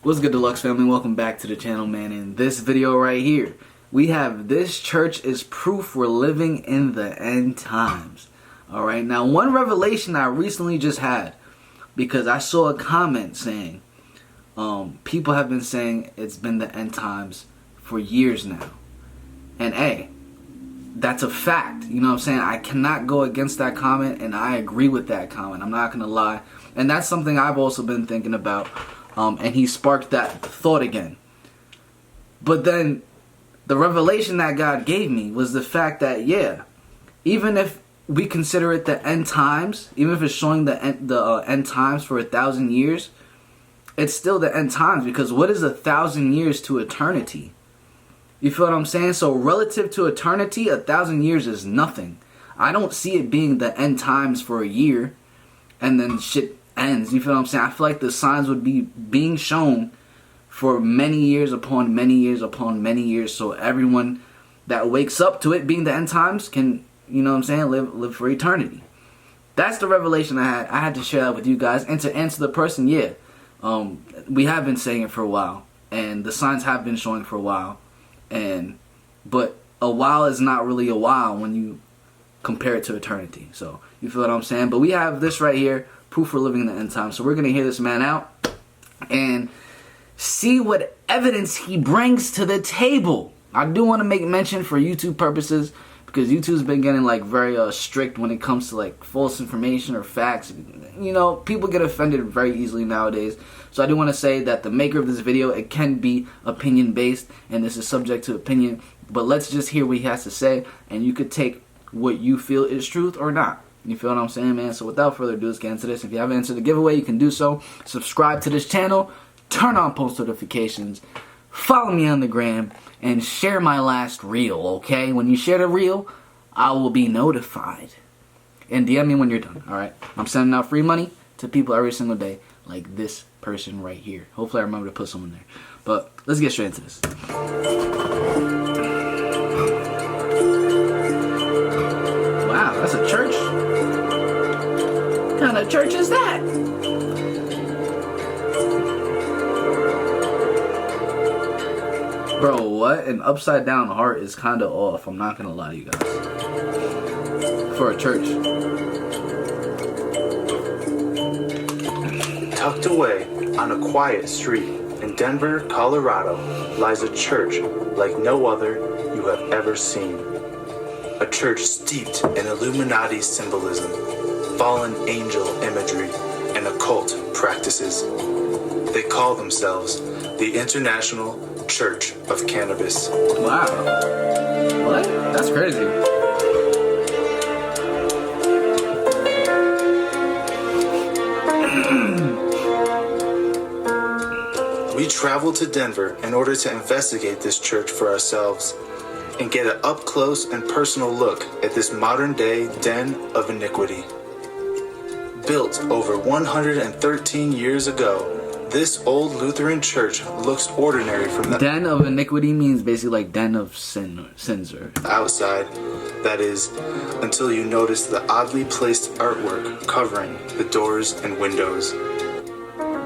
What's good, Deluxe family? Welcome back to the channel, man. In this video right here, we have this church is proof we're living in the end times. Alright, now one revelation I recently just had, because I saw a comment saying, people have been saying it's been the end times for years now. And hey, that's a fact. You know what I'm saying? I cannot go against that comment, and I agree with that comment. I'm not going to lie. And that's something I've also been thinking about. And he sparked that thought again. But then the revelation that God gave me was the fact that, yeah, even if we consider it the end times, even if it's showing the end times for 1,000 years, it's still the end times, because what is 1,000 years to eternity? You feel what I'm saying? So relative to eternity, 1,000 years is nothing. I don't see it being the end times for a year and then shit ends. You feel what I'm saying? I feel like the signs would be being shown for many years upon many years upon many years, so everyone that wakes up to it being the end times can, you know what I'm saying, live for eternity. That's the revelation I had. I had to share that with you guys. And to answer the person, yeah, we have been saying it for a while, and the signs have been showing for a while, but a while is not really a while when you compare it to eternity. So you feel what I'm saying? But we have this right here, proof we're living in the end time. So we're going to hear this man out and see what evidence he brings to the table. I do want to make mention for YouTube purposes, because YouTube's been getting like very strict when it comes to like false information or facts. You know, people get offended very easily nowadays. So I do want to say that the maker of this video, it can be opinion based, and this is subject to opinion. But let's just hear what he has to say, and you could take what you feel is truth or not. You feel what I'm saying, man? So without further ado, let's get into this. If you haven't answered the giveaway, you can do so. Subscribe to this channel, turn on post notifications, follow me on the gram, and share my last reel, okay? When you share the reel, I will be notified. And DM me when you're done, alright? I'm sending out free money to people every single day, like this person right here. Hopefully I remember to put someone there. But let's get straight into this. Wow, that's a church? What kind of church is that? Bro, what? An upside down heart is kind of off. I'm not gonna lie to you guys. For a church. Tucked away on a quiet street in Denver, Colorado, lies a church like no other you have ever seen. A church steeped in Illuminati symbolism, fallen angel imagery, and occult practices. They call themselves the International Church of Cannabis. Wow. What? That's crazy. We traveled to Denver in order to investigate this church for ourselves and get an up-close and personal look at this modern-day den of iniquity. Built over 113 years ago, this old Lutheran church looks ordinary from the Den of iniquity means basically like den of sins or outside. That is, until you notice the oddly placed artwork covering the doors and windows.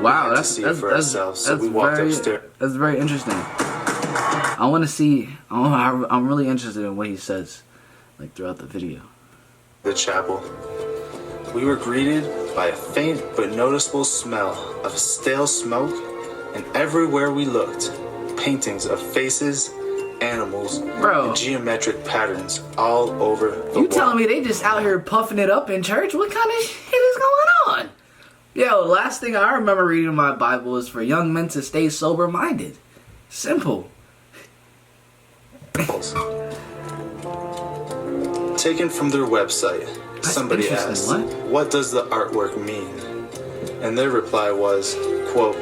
wow, That's very interesting. I want to see. I'm really interested in what he says, like throughout the video. The chapel. We were greeted by a faint but noticeable smell of stale smoke, and everywhere we looked, paintings of faces, animals, and geometric patterns all over the wall. You telling me they just out here puffing it up in church? What kind of shit is going on? Yo, last thing I remember reading in my Bible is for young men to stay sober-minded. Simple. Taken from their website, somebody asked, what does the artwork mean? And their reply was, quote,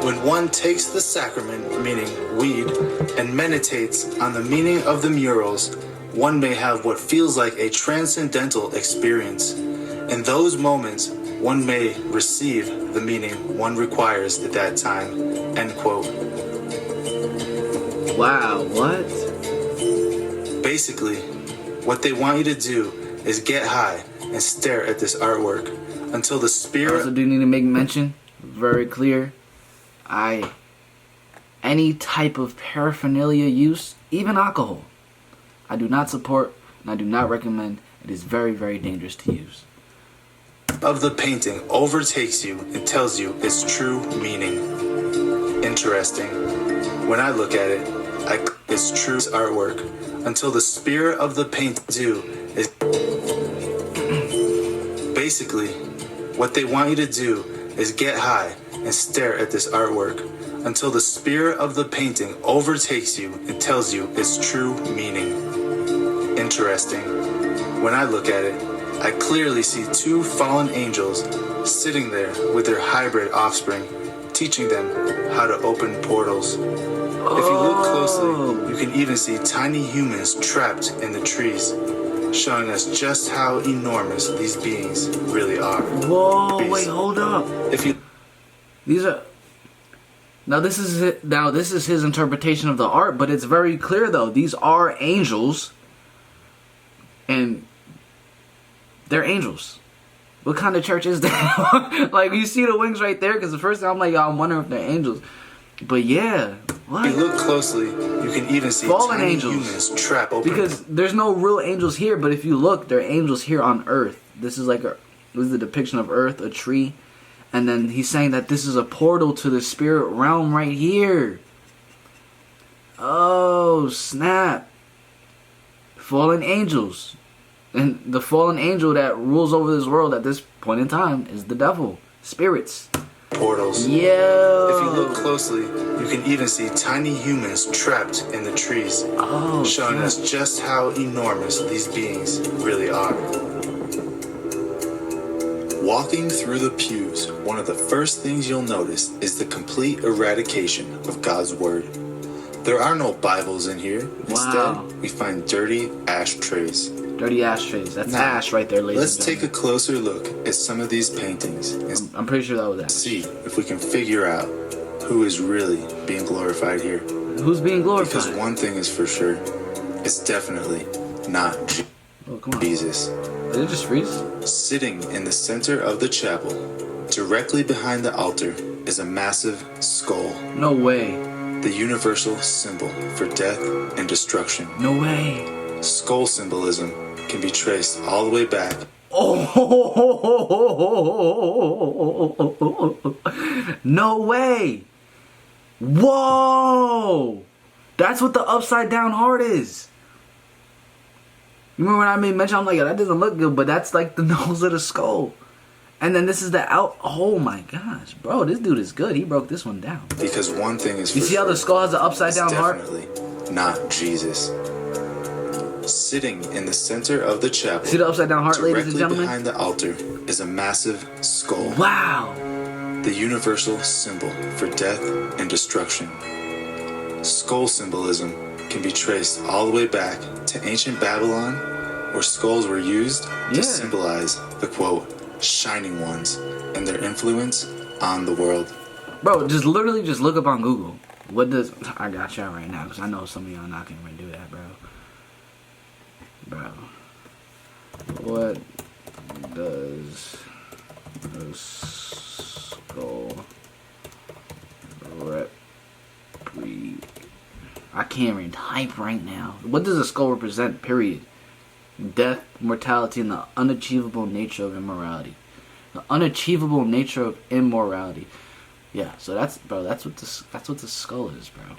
when one takes the sacrament, meaning weed, and meditates on the meaning of the murals, one may have what feels like a transcendental experience. In those moments, one may receive the meaning one requires at that time, end quote. Wow, what? Basically, what they want you to do is get high and stare at this artwork until the spirit... I also do need to make mention, very clear, I any type of paraphernalia use, even alcohol. I do not support and I do not recommend. It is very, very dangerous to use. Of the painting overtakes you and tells you its true meaning. Interesting. When I look at it, it's true artwork until the spirit of the painting is basically what they want you to do is get high and stare at this artwork until the spirit of the painting overtakes you and tells you its true meaning. Interesting. When I look at it, I clearly see two fallen angels sitting there with their hybrid offspring, teaching them how to open portals. If you look closely, you can even see tiny humans trapped in the trees, showing us just how enormous these beings really are. Whoa, wait, hold up. These are... Now this is his interpretation of the art, but it's very clear though. These are angels, and they're angels. What kind of church is that? Like, you see the wings right there? Because the first time I'm like, I'm wondering if they're angels. But yeah, what? If you look closely, you can even see fallen tiny angels. Humans trapped open. Because there's no real angels here, but if you look, they're angels here on Earth. This is a depiction of Earth, a tree. And then he's saying that this is a portal to the spirit realm right here. Oh, snap. Fallen angels. And the fallen angel that rules over this world at this point in time is the devil. Spirits. Portals. Yo. If you look closely, you can even see tiny humans trapped in the trees, showing us just how enormous these beings really are. Walking through the pews, one of the first things you'll notice is the complete eradication of God's Word. There are no Bibles in here. Wow. Instead, we find dirty ashtrays. Dirty ashtrays. That's Now, ash right there, ladies let's and take a gentlemen. closer look at some of these paintings and I'm pretty sure that was ash. see if we can figure out who is really being glorified here. Who's being glorified? Because one thing is for sure, it's definitely not Oh, come on. Jesus. Did it just freeze? Sitting in the center of the chapel, directly behind the altar, is a massive skull, No way. the universal symbol for death and destruction. No way. Skull symbolism can be traced all the way back. Oh, no way. Whoa. That's what the upside down heart is. You remember when I made mention? I'm like, that doesn't look good, but that's like the nose of the skull. And then this is the out. Oh my gosh, bro, this dude is good. He broke this one down. Because one thing is for You see how the skull has the upside down heart? definitely not Jesus. Sitting in the center of the chapel, See the upside down heart, ladies and directly gentlemen? behind the altar, is a massive skull. Wow. The universal symbol for death and destruction. Skull symbolism can be traced all the way back to ancient Babylon, where skulls were used to symbolize the quote, shining ones, and their influence on the world. Bro, just literally just look up on Google. What does... I got y'all right now, because I know some of y'all not going to do that, bro. Bro. What does a skull represent? I can't even type right now. What does a skull represent, period? Death, mortality, and the unachievable nature of immorality. The unachievable nature of immorality. Yeah, so that's what the skull is, bro.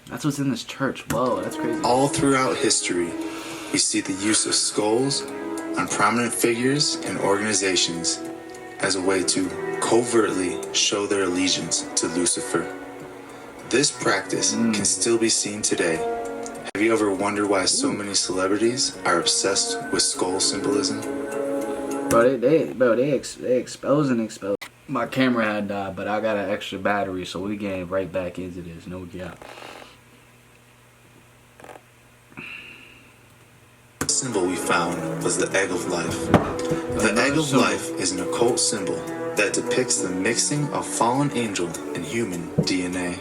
That's what's in this church. Whoa, that's crazy. All throughout history, we see the use of skulls on prominent figures and organizations as a way to covertly show their allegiance to Lucifer. This practice can still be seen today. Have you ever wondered why so many celebrities are obsessed with skull symbolism? Bro, they expose and expose. My camera had died, but I got an extra battery, so we getting right back into this. No doubt. The symbol we found was the Egg of Life. The Egg of Life is an occult symbol that depicts the mixing of fallen angel and human DNA.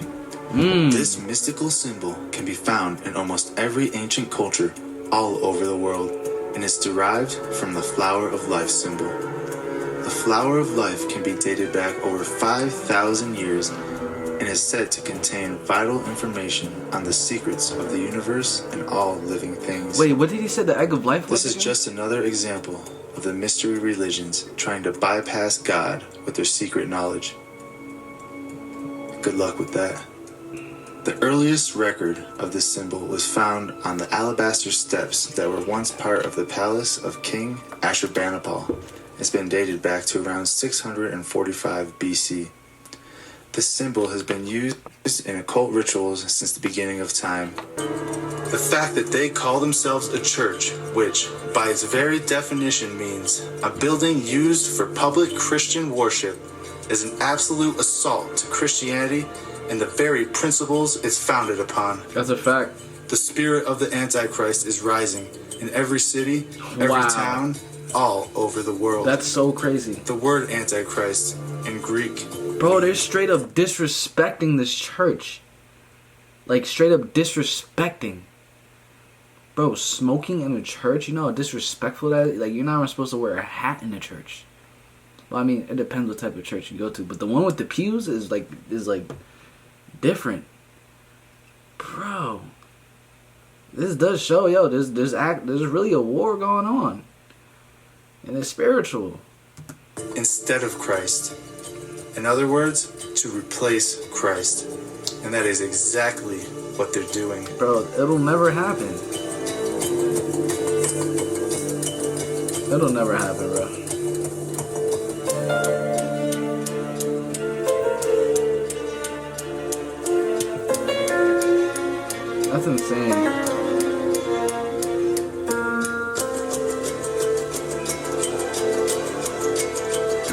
This mystical symbol can be found in almost every ancient culture all over the world, and is derived from the flower of life symbol. The flower of life can be dated back over 5,000 years and is said to contain vital information on the secrets of the universe and all living things. Wait, what did he say the egg of life was? This is just another example of the mystery religions trying to bypass God with their secret knowledge. Good luck with that. The earliest record of this symbol was found on the alabaster steps that were once part of the palace of King Ashurbanipal. It's been dated back to around 645 BC. This symbol has been used in occult rituals since the beginning of time. The fact that they call themselves a church, which by its very definition means a building used for public Christian worship, is an absolute assault to Christianity and the very principles it's founded upon. That's a fact. The spirit of the Antichrist is rising in every city, every town, all over the world. That's so crazy. The word Antichrist in Greek. Bro, they're straight up disrespecting this church. Like, straight up disrespecting. Bro, smoking in a church, you know how disrespectful that is? Like, you're not even supposed to wear a hat in a church. Well, I mean, it depends what type of church you go to. But the one with the pews is like different. Bro. This does show, yo, there's really a war going on. And it's spiritual. Instead of Christ. In other words, to replace Christ. And that is exactly what they're doing. Bro, it'll never happen. It'll never happen, bro. That's insane.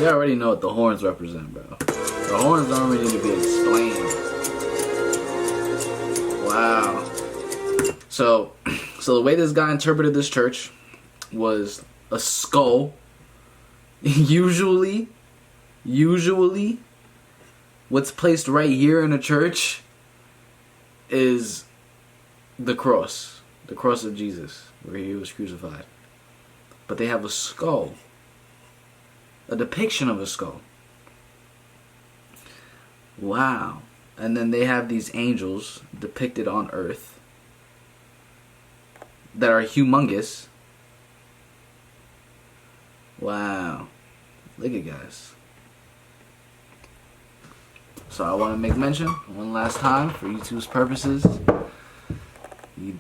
You already know what the horns represent, bro. The horns don't really need to be explained. Wow. So the way this guy interpreted this church was a skull. Usually, what's placed right here in a church is the cross of Jesus, where he was crucified. But they have a skull, a depiction of a skull. Wow. And then they have these angels depicted on earth that are humongous. Wow. Look at guys. So I want to make mention one last time for YouTube's purposes. You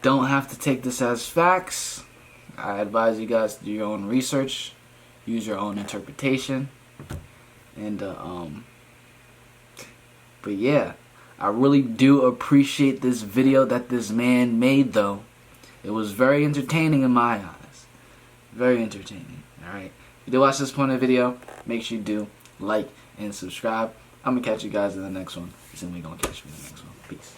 don't have to take this as facts. I advise you guys to do your own research, use your own interpretation, and but yeah, I really do appreciate this video that this man made, though. It was very entertaining in my eyes. Very entertaining. Alright. If you did watch this point of the video, make sure you do like and subscribe. I'm going to catch you guys in the next one. And we're going to catch you in the next one. Peace.